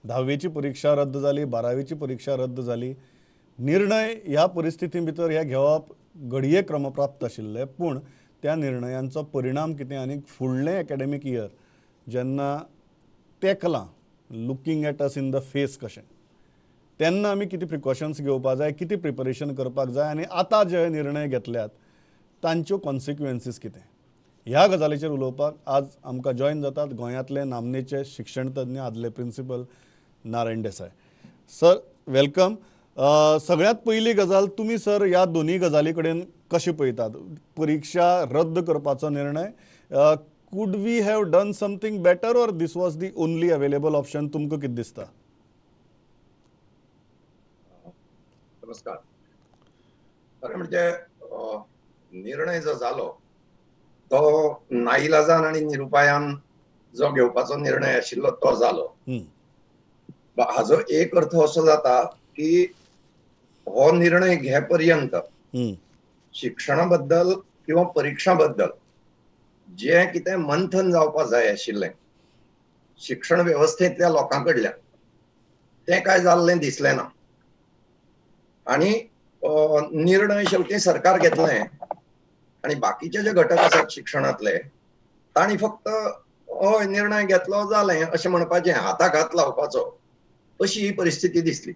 10वीची परीक्षा रद्द जाली, 12वीची परीक्षा रद्द जाली. निर्णय ह्या परिस्थिती भितर हे घेवप घडये क्रमप्राप्त आशिल्ले, पूण त्या निर्णयांचो परिणाम कितें आनी फुडलें एकाडेमीक इयर जेन्ना तेंकलां looking at us in the face कशें, तेन्ना आमी कितें प्रिकॉशन्स घेवपाक जाय, कितें प्रिपरेशन करपाक जाय आनी आतां जे निर्णय घेतल्यात तांच्यो कॉन्सिक्वेन्सीस कितें, ह्या गजालीचेर उलोवपाक आज आमकां जॉयन जातात गोंयांतले नामनेचे शिक्षण तज्ञ आदले principal Narayan Desai. Sir welcome. सगळ्यांत पयली गजाल, तुमी सर ह्या दोनी गजाली कडेन कशें पळयतात? परीक्षा रद्द करपाचो निर्णय, could we have done something better or this was the only available option? तुमकां कितें दिसता? नमस्कार. खरें म्हणजे निर्णय जो जालो तो नाइलाजान आणि निरुपायान जो घेवपाचो निर्णय आशिल्लो तो जालो. हाजो एक अर्थ असो जाता की हो निर्णय घे पर्यंत शिक्षणा बद्दल किंवा परीक्षा बद्दल जे कितें मंथन जावपाक जाय आशिल्लें शिक्षण व्यवस्थेंतल्या लोकां कडल्यान तें काय जाल्लें दिसलें ना. आणि निर्णय शेवटी सरकार घेतले आणि बाकीचे जे घटक आसात शिक्षणातले तांणी फक्त हय निर्णय घेतलो जालें अशें म्हणपाचें, हाताक हात लावपाचो, अशी ही परिस्थिती दिसली.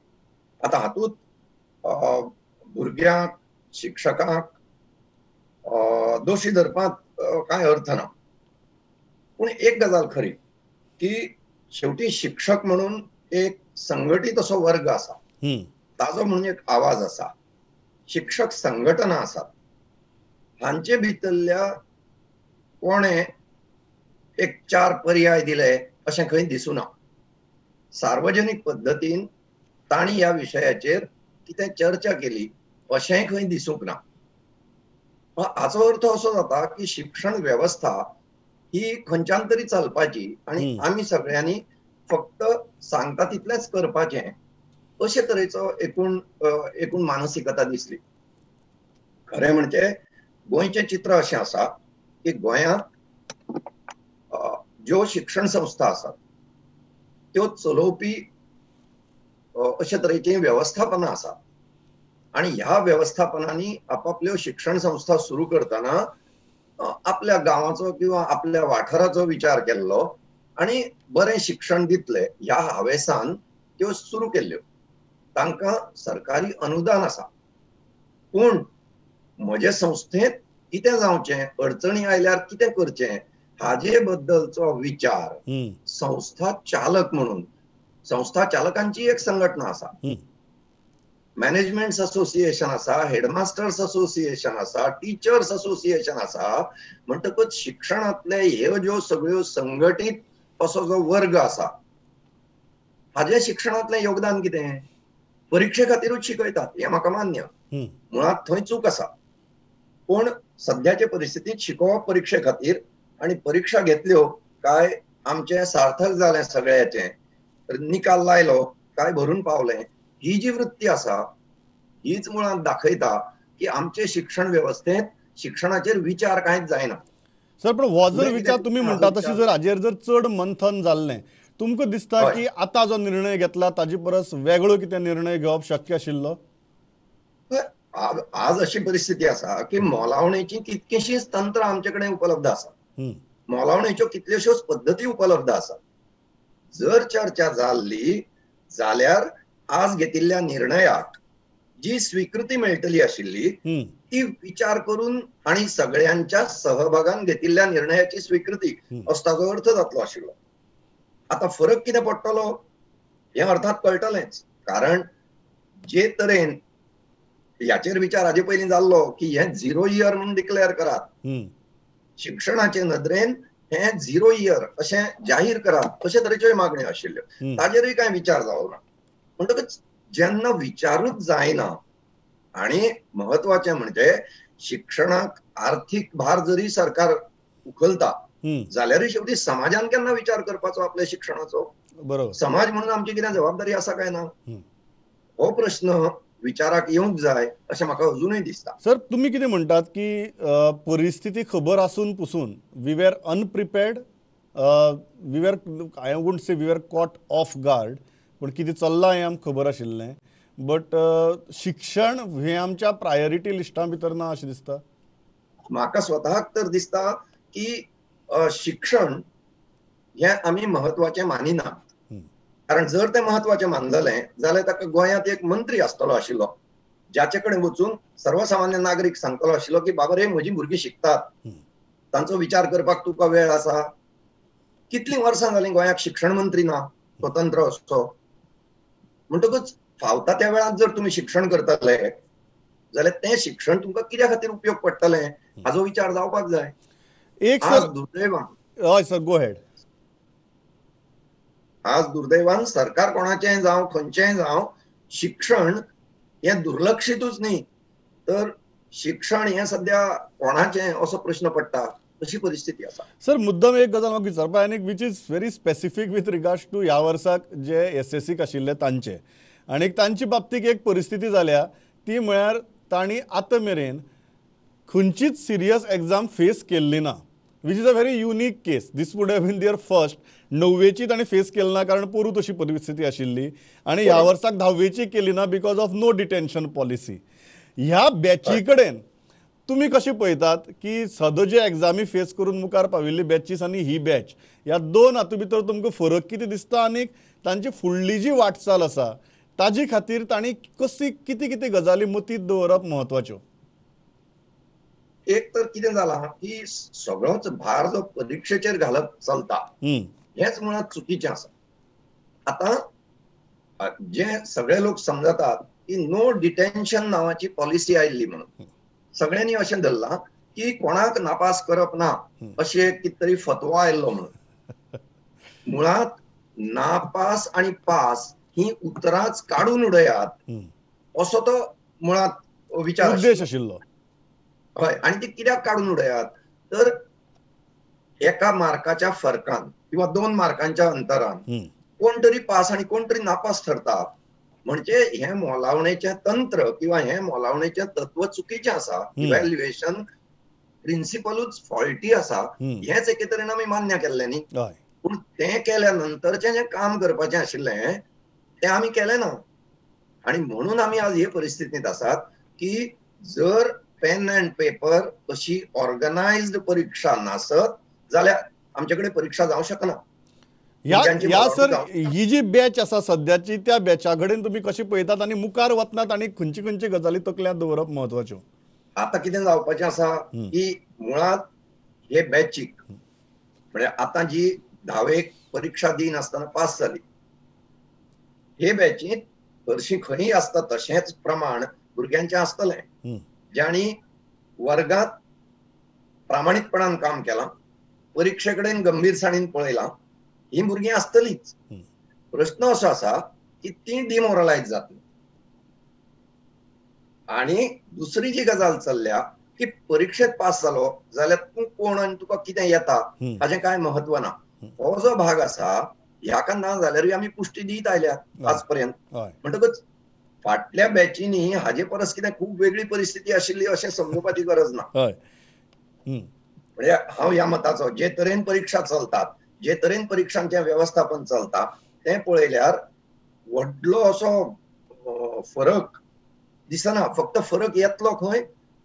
आतां हातूंत भुरग्यांक शिक्षकांक दोशी धरपाक कांय अर्थ ना. पूण एक गजाल खरी की शेवटी शिक्षक म्हणून एक संघटीत असो वर्ग आसा, ताजो म्हणून एक आवाज आसा, शिक्षक संघटना आसात, हांचे भितरल्या कोणे एक 4 पर्याय दिले अशें खंय दिसूना. सार्वजनीक पद्दतीन तांणी ह्या विशयाचेर कितें चर्चा केली अशेंय खंय दिसूंक ना. हाचो अर्थ असो जाता की शिक्षण व्यवस्था ही खंयच्यान तरी चलपाची आणि आमी सगळ्यांनी फक्त सांगता तितलेंच करपाचें अशे तरेचो एकूण मानसिकता दिसली. खरें म्हणजे गोंयचें चित्र अशें आसा की गोंयांत ज्यो शिक्षण संस्था आसात त्यो चलोवपी अशे तरेची व्यवस्थापनां आसात आणि ह्या व्यवस्थापनांनी आपापल्यो शिक्षण संस्था सुरू करतना आपल्या गांवाचो किंवा आपल्या वाठाराचो विचार केल्लो आणि बरें शिक्षण दितले ह्या हावेसान त्यो सुरू केल्ल्यो. तांकां सरकारी अनुदान आसा. पूण म्हजे संस्थेंत कितें जावचें, अडचणी आयल्यार कितें करचें हाजे बद्दलचो विचार संस्था चालक म्हणून, संस्था चालकांची एक संघटना आसा, मॅनेजमेंट्स असोसिएशन आसा, हेडमास्टर्स असोसिएशन आसा, टीचर्स असोसिएशन आसा. म्हणटकच शिक्षणातले ह्यो ज्यो सगळ्यो संघटीत असो जो वर्ग आसा हाजे शिक्षणातलें योगदान कितें? परीक्षे खातीरूच शिकयतात हें म्हाका मान्य, मुळात थंय चूक आसा. पूण सद्याचे परिस्थितीत शिकोवप परीक्षे खातीर आणि परीक्षा घेतल्यो काय आमचें सार्थक जालें सगळ्याचें, निकाल लायलो काय भरून पावलें, ही जी वृत्ती आसा हीच मुळात दाखयता की आमचे शिक्षण व्यवस्थेंत शिक्षणाचेर विचार कांयच जायना. सर पण हो जर विचार तुमी म्हणटा तशी जर हाजेर जर चड मंथन जाल्लें, तुमकां दिसता की आतां जो निर्णय घेतला ताजे परस वेगळो कितें निर्णय घेवप शक्य आशिल्लो? आज अशी परिस्थिती आसा की मोलावणेची कितकीशींच तंत्र आमचे कडेन उपलब्ध आसा, मोलावणेच्यो कितल्योश्योच पद्दती उपलब्ध आसात. जर चर्चा जाल्ली जाल्यार आज घेतिल्ल्या निर्णयाक जी स्वीकृती मेळटली आशिल्ली ती विचार करून आणि सगळ्यांच्या सहभागान घेतिल्ल्या निर्णयाची स्वीकृती असो ताजो अर्थ जातलो आशिल्लो. आता फरक कितें पडटलो हें अर्थात कळटलेंच, कारण जे तरेन ह्याचेर विचार हाजे पयलीं जाल्लो की हें 0 इयर म्हणून डिक्लेअर करात, शिक्षणाचे नदरेन हें 0 इयर अशें जाहीर करात, अशे तरेच्यो मागण्यो आशिल्ल्यो. ताजेरूय कांय विचार जावं ना. म्हणटकच जेन्ना विचारूच जायना आणि महत्वाचें म्हणजे शिक्षणाक आर्थीक भार जरी सरकार उखलता जाल्यारूय शेवटी समाजान केन्ना विचार करपाचो आपल्या शिक्षणाचो? बरोबर. समाज म्हणून आमची कितें जबाबदारी आसा काय ना? हो प्रश्न विचाराक येवंक जाय अशें म्हाका अजूनय दिसता. सर तुम्ही कितें म्हणटात की परिस्थिती खबर आसून पसून we were unprepared, we were, I wouldn't say we were caught off guard, पूण कितें चल्लां हें आमकां खबर आशिल्लें. बट शिक्षण हें आमच्या प्रायोरिटी लिस्टा भितर ना अशें दिसता. म्हाका स्वताक तर दिसता की शिक्षण हें आमी महत्वाचें मानिना. कारण जर तें महत्वाचें मानलेलें जाल्यार ताका गोंयांत एक मंत्री आसतलो आशिल्लो, ज्याचे कडेन वचून सर्वसामान्य नागरीक सांगतलो आशिल्लो की बाबा रे म्हजीं भुरगीं शिकतात, तांचो विचार करपाक तुका वेळ आसा. कितलीं वर्सां जालीं गोंयाक शिक्षण मंत्री ना स्वतंत्र असो. म्हणटकूच फावता त्या वेळार जर तुमी शिक्षण करतले जाल्यार तें शिक्षण तुमकां कित्या खातीर उपयोग पडटलें हाचो विचार जावपाक जाय. एक आज सर दुर्दैवान हय सर, गो हेड. आज दुर्दैवान सरकार कोणाचेंय जावं खंयचेंय जावं शिक्षण हें दुर्लक्षितूच न्ही तर शिक्षण हें सध्या कोणाचें असो प्रश्न पडटा अशी परिस्थिती आसा. सर मुद्दम एक गजाल म्हाका विचारपा आनी which is very specific with regards to ह्या वर्साक जे एसएससीक आशिल्ले तांचे आनी तांचे बाबतींत एक परिस्थिती जाल्या ती म्हळ्यार तांणी आतां मेरेन खंयचीच सिरियस एग्जाम फेस केल्ली ना, which is a very unique case. This would have been their first. 9वेची ताणें फेस केली ना कारण पोरू तशी परिस्थिती आशिल्ली आनी ह्या वर्साक 10वेची केली ना because of no detention policy. ह्या बॅची कडेन तुमी कशें पळयतात की सदो जे एग्जामी फेस करून मुखार पाविल्ली बॅचीस आनी ही बॅच ह्या दोन हातूं भितर तुमकां फरक कितें दिसता आनी तांची फुडली जी वाटचाल आसा ताजे खातीर तांणी कशी कितें कितें गजाली मतींत दवरप म्हत्वाच्यो? एक तर कितें जालां की सगळोच भार जो परिक्षेचेर घालप चलता हेच मुळात चुकीचें आसा. आतां जे सगळे लोक समजतात की नो डिटेन्शन नावाची पॉलिसी आयिल्ली म्हणून सगळ्यांनी अशें धरलां की कोणाक नापास करप ना अशें कितें तरी फतवो आयिल्लो म्हणून. मुळात नापास आणि पास ही उतरांच काडून उडयात असो तो मुळात विचार उद्देश आशिल्लो. आशिल्लो. हय, आणि ती कित्याक काडून उडयात तर एका मार्काच्या फरकान किंवा 2 मार्कांच्या अंतरान कोण तरी पास आणि कोण तरी नापास ठरता. म्हणजे हे मोलावणेचें तंत्र किंवा हे मोलावणेचें तत्व चुकीचें आसा. इव्हॅल्युएशन प्रिन्सिपलूच फॉल्टी आसा हेच एके तरेन आमी मान्य केल्लें न्ही. हय. पूण तें केल्या नंतरचें जें काम करपाचें आशिल्लें तें आमी केलें ना. आणि म्हणून आमी आज हे परिस्थितींत आसात की जर पेन एंड पेपर अशी ऑर्गनायज्ड परीक्षा नासत जाल्यार आमचे कडेन परीक्षा जावं शकना. ह्या सर ही जी बॅच आसा सद्याची त्या बॅचा कडेन तुमी कशी पळयतात आनी मुखार वतना आनी खंयची खंयची गजाली तकल्यांत दवरप म्हत्वाच्यो? आतां कितें जावपाचें आसा की मुळात हे बॅचीक म्हणजे आतां जी 10वेक परीक्षा दिन आसतना पास जाली हे बॅचींत हरशीं खंयी आसता तशेंच प्रमाण भुरग्यांचें आसतलें ज्यांनी वर्गांत प्रामाणीकपणान काम केलां, परीक्षे कडेन गंभीरसाणीन पळयलां ही भुरगीं आसतलींच. प्रश्न असो आसा की ती डिमोरलायज जातली. आणि दुसरी जी गजाल चल्ल्या की परीक्षेत पास जालो जाल्यार तूं कोण आनी तुका कितें येता हाचें कांय म्हत्व ना. हो जो भाग आसा ह्याका ना जाल्यारूय आमी पुश्टी दीत आयल्यात आज पर्यंत. म्हणटकच फाटल्या बॅचींनी हाजे परस कितें खूब वेगळी परिस्थिती आशिल्ली अशें समजुपाची गरज ना. म्हणजे हांव ह्या मताचो जे तरेन परीक्षा चलतात जे तरेन परीक्षांचें वेवस्थापन चलता तें पळयल्यार व्हडलो असो फरक दिसना. फक्त फरक येतलो खंय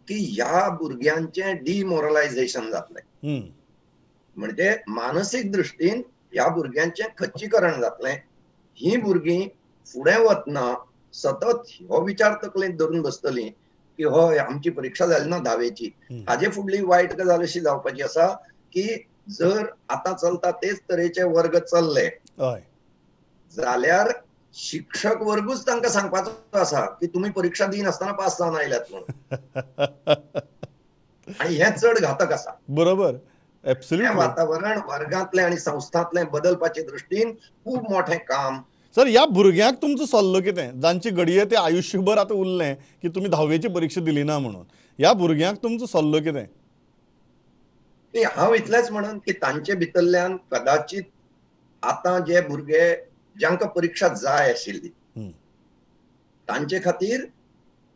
की ह्या भुरग्यांचें डिमोरलायझेशन जातलें. म्हणजे मानसीक दृश्टीन ह्या भुरग्यांचें खच्चीकरण जातलें. ही भुरगीं फुडें वतना सतत हो विचार तकलेंत धरून बसतलीं की हय आमची परीक्षा जाली ना 10वेची. हाजे फुडली वायट गजाल अशी जावपाची आसा की जर आतां चलता तेच तरेचे वर्ग चल्ले जाल्यार शिक्षक वर्गूच तांकां सांगपाचो आसा की तुमी परीक्षा दिनासतना पास जावन आयल्यात म्हणून. आणि हें चड घातक आसा. बरोबर. हें वातावरण वर्गांतलें आनी संस्थांतलें बदलपाचे दृश्टीन खूब मोठें काम. सर ह्या भुरग्यांक तुमचो सल्लो कितें जांचे घडये ते आयुश्यभर आतां उरलें की तुमी 10वेची परीक्षा दिली ना म्हणून ह्या भुरग्यांक तुमचो सल्लो कितें? हांव इतलेंच म्हणन की तांचे भितरल्यान कदाचित आतां जे भुरगे जांकां परीक्षा जाय आशिल्ली तांचे खातीर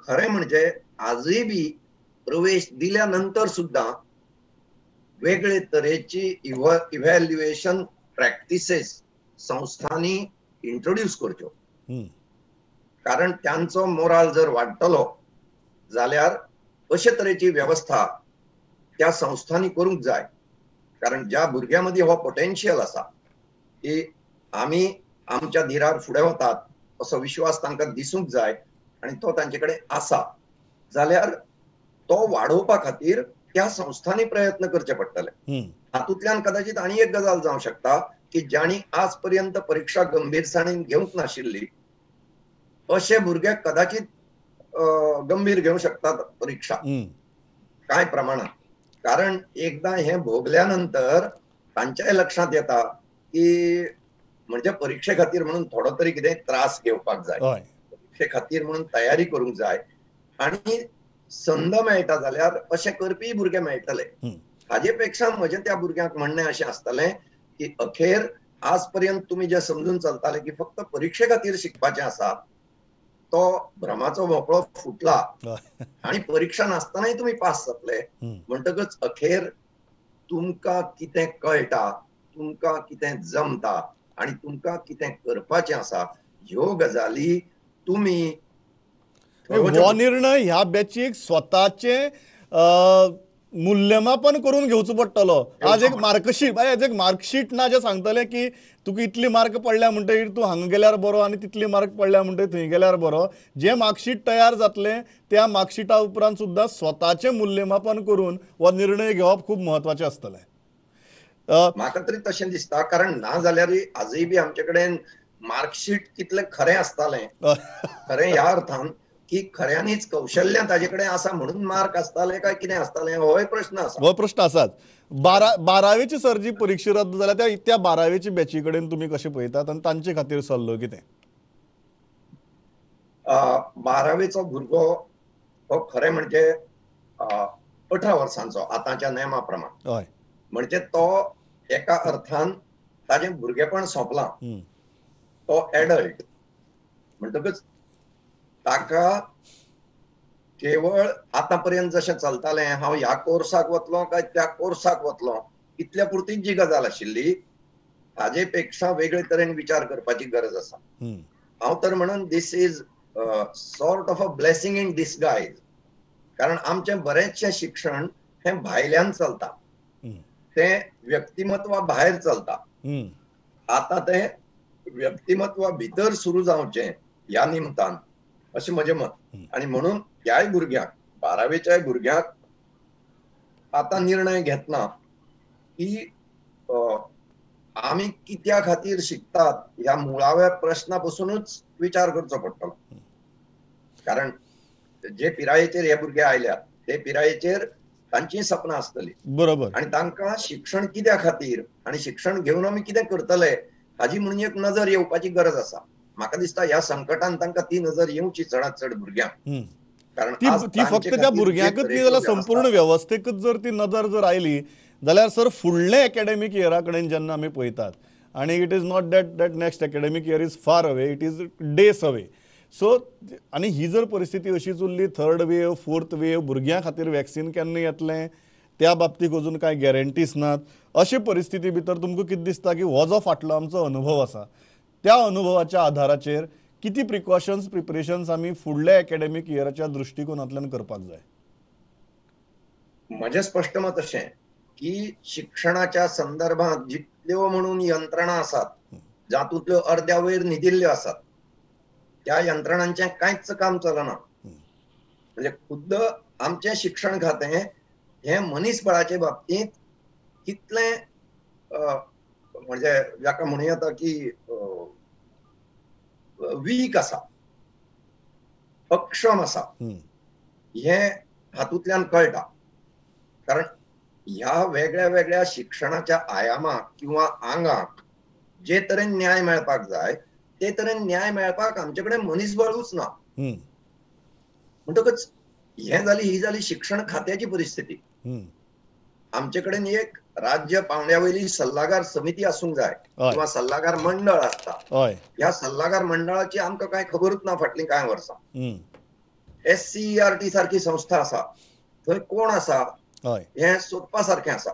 खरें म्हणजे आजूय बी प्रवेश दिल्या नंतर सुद्दां वेगळे तरेची इव्हॅल्युएशन प्रॅक्टिसेस संस्थांनी इंट्रोड्यूस करच्यो, हम्म. कारण त्यांचो मोराल जर वाडटलो जाल्यार अशे तरेची व्यवस्था त्या संस्थांनी करूंक जाय. कारण ज्या भुरग्यां मदीं हो पोटेन्शियल आसा की आमी आमच्या धीरार फुडें वतात असो विश्वास तांकां दिसूंक जाय आनी तो तांचे कडेन आसा जाल्यार तो वाडोवपा खातीर त्या संस्थांनी प्रयत्न करचे पडटले. हम्म. हातूंतल्यान कदाचित आनी एक गजाल जावंक शकता की ज्यांनी आज पर्यंत परीक्षा गंभीरसाणेन घेवंक नाशिल्ली अशे भुरगे कदाचित गंभीर घेवंक शकतात परीक्षा कांय प्रमाणात. कारण एकदा हे भोगल्या नंतर तांच्याय लक्षांत येता की म्हणजे परीक्षे खातीर म्हणून थोडो तरी कितें त्रास घेवपाक जाय, हय. परीक्षे खातीर म्हणून तयारी करूंक जाय आनी संद मेळटा जाल्यार अशें करपी भुरगे मेळटले. हाजे पेक्षा म्हजें त्या भुरग्यांक म्हणणें अशें आसतलें की अखेर आज पर्यंत तुमी जे समजून चलताले की फक्त परीक्षे खातीर शिकपाचें आसा तो भ्रमाचो भोपळो फुटला आनी परीक्षा नासतनाय तुमी पास जातले. म्हणटकच अखेर तुमकां कितें कळटा, तुमकां कितें जमता आनी तुमकां कितें करपाचें आसा ह्यो गजाली तुमी हो निर्णय ह्या बॅचीक स्वताचे मूल्यमापन करून घेवचो पडटलो. आज एक मार्कशीट आज एक मार्कशीट ना जे सांगतले की तुका इतली मार्क पडल्या म्हणटकीर तूं हांगा गेल्यार बरो आनी तितली मार्क पडल्या म्हणटकीर थंय गेल्यार बरो. जे मार्कशीट तयार जातले त्या मार्कशिटा उपरांत सुद्दां स्वताचें मूल्यमापन करून हो निर्णय घेवप खूब म्हत्वाचें आसतलें. म्हाका तरी तशें दिसता, कारण ना जाल्यार आजय बी आमचे कडेन मार्कशीट कितलें खरें आसतालें, खरें ह्या अर्थान की खऱ्यांनीच कौशल्य ताजे कडेन आसा म्हणून मार्क आसताले काय कितें आसतालें होय प्रश्न आसा. हो प्रश्न आसाच. 12वीची सर जी परीक्षा रद्द जाल्या त्या 12वीची बॅची कडेन तुमी कशें पळयतात आनी तांचे खातीर सल्लो कितें? 12वीचो भुरगो हो खरें म्हणजे 18 वर्सांचो आतांच्या नेमा प्रमाण. हय. म्हणजे तो एका अर्थान ताजें भुरगेपण सोंपलां. तो एडल्ट म्हणटकच ताका केवळ आतापर्यंत जशें चलतालें हांव ह्या कोर्साक वतलों काय त्या कोर्साक वतलों इतल्या पुरतीच जी गजाल आशिल्ली हाजे पेक्षा वेगळे तरेन विचार करपाची गरज आसा. हांव तर म्हणून this is sort of a blessing in disguise. कारण आमचें बरेचशें शिक्षण हें भायल्यान चलता, तें व्यक्तिमत्वा भायर चलता. आतां तें व्यक्तिमत्वा भितर सुरू जावचें ह्या निमतान अशें म्हजें मत. आनी म्हणून ह्याय भुरग्यांक 12वेच्याय भुरग्यांक आतां निर्णय घेतना की आमी कित्या खातीर शिकतात ह्या मुळाव्या प्रश्ना पासूनच विचार करचो पडटलो. कारण जे पिरायेचेर हे भुरगे आयल्यात ते पिरायेचेर तांची सपनां आसतली बरोबर. आनी तांकां शिक्षण कित्या खातीर आनी शिक्षण घेवन आमी कितें करतले हाजी म्हणून एक नजर येवपाची गरज आसा. म्हाका दिसता ह्या संकटान तांकां ती नजर येवची चडांत चड भुरग्यांक. कारण ती फक्त त्या भुरग्यांकच न्ही जाल्यार संपूर्ण वेवस्थेकच जर ती नजर जर आयली जाल्यार सर फुडले एकेडॅमीक इयरा कडेन जेन्ना आमी पळयतात आनी it is not that next academic year is far away, it is days away. So आनी ही जर परिस्थिती अशीच उरली, थर्ड वेव, फोर्थ वेव, भुरग्यां खातीर वॅक्सीन केन्ना येतलें त्या बाबतीक अजून कांय गॅरंटीज नात. अशे परिस्थिती भितर तुमकां कितें दिसता की हो जो फाटलो आमचो अनुभव आसा त्या अनुभवाच्या आधाराचेर किती प्रिकॉशन्स प्रिपरेशन्स आमी फुडल्या एकेडॅमीक इयराच्या दृश्टिकोनांतल्यान करपाक जाय? म्हजें स्पश्ट मत अशें की शिक्षणाच्या संदर्भात जितल्यो म्हणून यंत्रणा आसात जातूंतल्यो अर्द्या वयर न्हिदिल्ल्यो आसात त्या यंत्रणांचें कांयच काम चलना. म्हणजे खुद्द आमचें शिक्षण खातें हें मनीसबळाचे बाबतींत कितलें म्हणजे जाका म्हणूं येता की वीक आसा, अक्षम आसा हें हातूंतल्यान कळटा. कारण ह्या वेगळ्या वेगळ्या शिक्षणाच्या आयामाक किंवा आंगाक जे तरेन न्याय मेळपाक जाय ते तरेन न्याय मेळपाक आमचे कडेन मनीसबळूच ना. म्हणटकच ही जाली शिक्षण खात्याची परिस्थिती. आमचे कडेन एक राज्य पावंड्यावयली सल्लागार समिती आसूंक जाय किंवा सल्लागार मंडळ आसता. ह्या सल्लागार मंडळाची आमकां कांय खबरूच ना फाटलीं कांय वर्सां. SCERT सारकी संस्था आसा, थंय कोण आसा हें सोदपा सारकें आसा.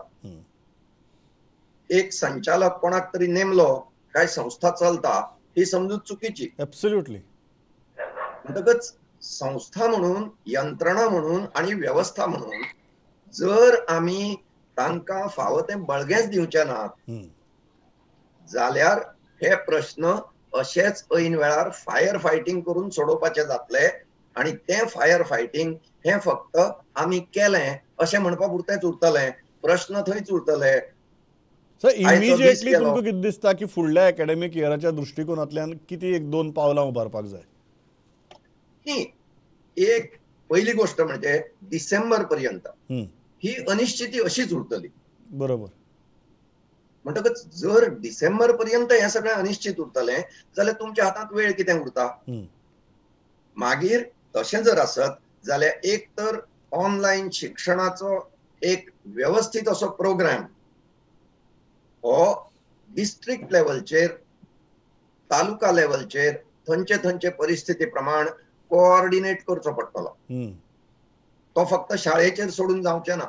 एक संचालक कोणाक तरी नेमलो काय संस्था चलता ही समजूत चुकीची. ऍब्सोल्युटली. म्हणटकच संस्था म्हणून, यंत्रणा म्हणून आणि व्यवस्था म्हणून जर आम्ही तांकां फावो तें बळगेंच दिवचे नात जाल्यार हे प्रश्न अशेच ऐन वेळार फायर फायटिंग करून सोडोवपाचे जातले आणि तें फायर फायटिंग हे फक्त आमी केलें अशें म्हणपा पुरतेंच उरतलें, प्रश्न थंयच उरतले. सर आयचो दीस इमिजिएटली गेलो. तुमकां कितें दिसता की फुडल्या एकाडेमीक इयराच्या दृश्टिकोनांतल्यान कितें एक दोन पावलां उबारपाक जाय? न्ही, एक पहिली गोष्ट म्हणजे डिसेंबर पर्यंत ही अनिश्चिती अशीच उरतली. बरोबर. म्हणटकच जर डिसेंबर पर्यंत हे सगळें अनिश्चित उरतलें जाल्यार तुमच्या हातांत वेळ कितें उरता? मागीर तशें जर आसत जाल्यार एक तर ऑनलायन शिक्षणाचो एक व्यवस्थीत असो प्रोग्राम हो डिस्ट्रिक्ट लेवलचेर, तालुका लेवलचेर थंयचे थंयचे परिस्थिती प्रमाण कोऑर्डिनेट करचो पडटलो. तो फक्त शाळेचेर सोडून जावचें ना,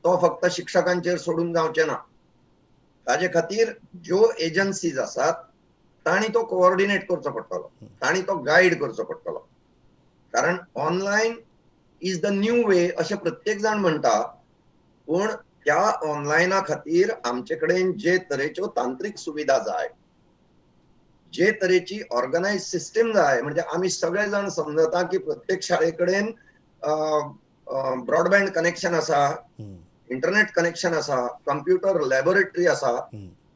तो फक्त शिक्षकांचेर सोडून जावचें ना. ताजे खातीर ज्यो एजन्सीज आसात तांणी तो कोऑर्डिनेट करचो पडटलो, तांणी तो गायड करचो पडटलो. कारण online is the new way अशें प्रत्येक जाण म्हणटा, पूण त्या ऑनलायना खातीर आमचे कडेन जे तरेच्यो तांत्रीक सुविधा जाय, जे तरेची ऑर्गनायज सिस्टीम जाय, म्हणजे आमी सगळे जाण समजता की प्रत्येक शाळे कडेन ब्रॉडबँड कनेक्शन आसा, इंटरनेट कनेक्शन आसा, कंप्युटर लॅबोरेटरी आसा.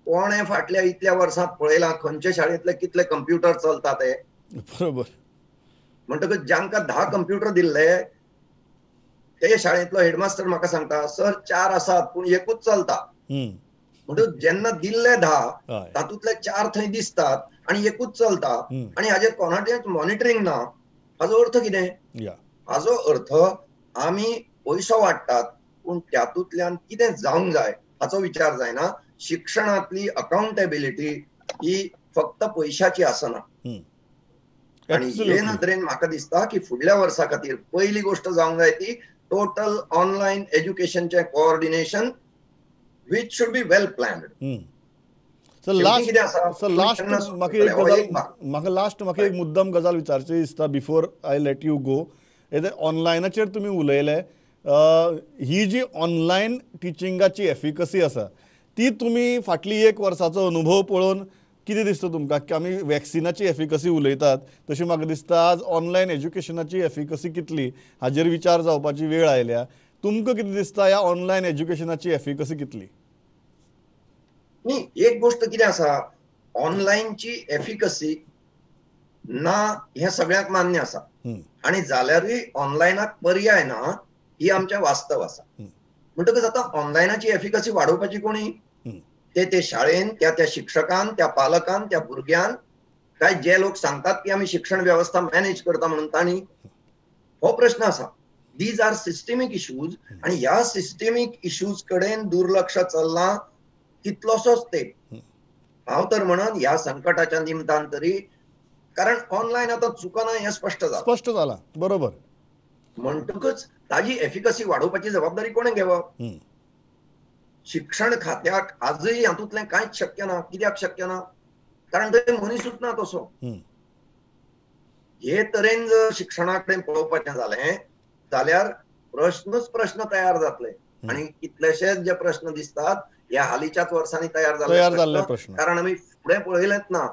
कोणें फाटल्या इतल्या वर्सांत पळयलां खंयचे शाळेंतले कितले कंप्युटर चलता ते? बरोबर. म्हणटकच जांकां 10 कंप्युटर दिल्ले ते शाळेंतलो हेडमास्टर म्हाका सांगता, सर 4 आसात पूण एकूच चलता. म्हणटकच जेन्ना दिल्ले 10 तातूंतले 4 थंय दिसतात आणि एकूच चलता आणि हाजेर कोणाचेंच मॉनिटरींग ना, हाचो अर्थ कितें? हाचो अर्थ आमी पयसो वाडटात पूण तातूंतल्यान कितें जावंक जाय हाचो विचार जायना. शिक्षणांतली अकाउंटेबिलिटी ही फक्त पयशाची आसना. आणि हे नदरेन म्हाका दिसता की फुडल्या वर्सा खातीर पहिली गोष्ट जावंक जाय ती टोटल ऑनलायन एज्युकेशनचें coordination which should be well planned. म्हाका एक मुद्दम गजाल विचारची दिसता before I let you go. ऑनलायनाचेर तुमी उलयले, ही जी ऑनलायन टिचिंगाची एफिकसी आसा ती तुमी फाटली एक वर्साचो अनुभव पळोवन कितें दिसता तुमकां की आमी वॅक्सिनाची एफिकसी उलयतात तशी म्हाका दिसता आज ऑनलायन एज्युकेशनाची एफिकसी कितली हाजेर विचार जावपाची वेळ आयल्या. तुमकां कितें दिसता ह्या ऑनलायन एज्युकेशनाची एफिकसी कितली? न्ही, एक गोष्ट कितें आसा, ऑनलायनची एफिकसी ना हे सगळ्याक मान्य आसा आणि जाल्यारूय ऑनलायनाक पर्याय ना ही आमच्या वास्तव आसा. म्हणटकच आतां ऑनलायनाची एफिकसी वाडोवपाची कोणी? ते शाळेन, त्या शिक्षकान, त्या पालकान, त्या भुरग्यान, काय जे लोक सांगतात की आमी शिक्षण व्यवस्था मॅनेज करता म्हणून तांणी? हो प्रश्न आसा. दीज आर सिस्टमिक इश्यूज आणि ह्या सिस्टमिक इश्यूज कडेन दुर्लक्ष चल्लां कितलोसोच ते. हांव तर म्हणन ह्या संकटाच्या निमतान तरी, कारण ऑनलायन आतां चुकना हें स्पश्ट जाला. बरोबर. म्हणटकच ताजी एफिकसी वाडोवपाची जबाबदारी कोणें घेवप? शिक्षण खात्याक आजूय हातूंतलें कांयच शक्य ना. कित्याक शक्य ना? कारण थंय मनीसूच ना तसो. हे तरेन जर शिक्षणा कडेन पळोवपाचें जालें जाल्यार प्रश्न तयार जातले आणि कितलेशेच जे प्रश्न दिसतात ह्या हालींच्याच वर्सांनी तयार जाल्ले प्रश्न, कारण आमी फुडें पळयलेंच ना.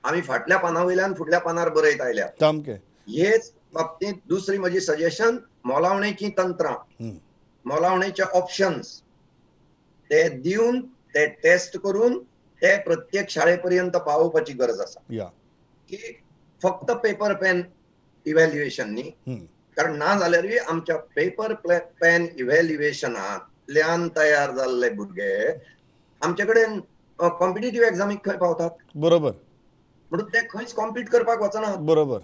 आमी फाटल्या पाना वयल्यान फुडल्या पानार बरयत आयल्यात. हेच बाबतींत दुसरी म्हजी सजेशन, मोलावणेची तंत्रां, मोलावणेचे ऑप्शन्स ते दिवन, ते टेस्ट करून ते प्रत्येक शाळे पर्यंत पावोवपाची गरज आसा. की फक्त पेपर पेन इव्हॅल्युएशन न्ही, कारण ना जाल्यारूय आमच्या पेपर पेन इव्हॅल्युएशनांतल्यान तयार जाल्ले भुरगे आमचे कडेन कॉम्पिटिटिव्ह एग्जामीक खंय पावतात? बरोबर. म्हणून ते खंयच कॉम्पीट करपाक वचनात. बरोबर.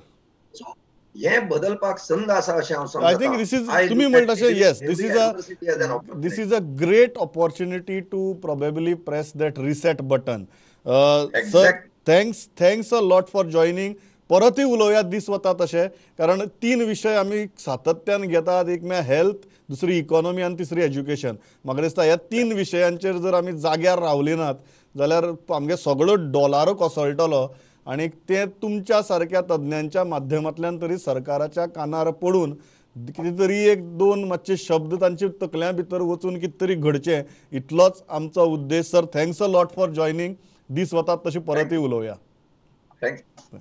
सो हे बदलपाक संद आसा अशें हांव समजता. आय थिंक तुम्ही म्हणटा तशें yes, this is a great opportunity to probably press that reset button. Sir thanks a lot for joining. परतूय उलोवयात दीस वता तशें, कारण 3 विशय आमी सातत्यान घेतात. एक म्हळ्यार हेल्थ, दुसरी इकॉनॉमी आनी तिसरी एज्युकेशन. म्हाका दिसता ह्या 3 विशयांचेर जर आमी जाग्यार रावले नात जाल्यार आमगे सगळो डॉलारो कोसळटलो आणि ते तुमच्या सारक्या तज्ञांच्या माध्यमांतल्यान तरी सरकाराच्या कानार पडून कितें तरी एक दोन मातशे शब्द तांचे तकल्या भितर वचून कितें तरी घडचें इतलोच आमचो उद्देश. Sir, thanks a lot for joining. दीस वतात तशी परतय उलोवया. थँक्यू.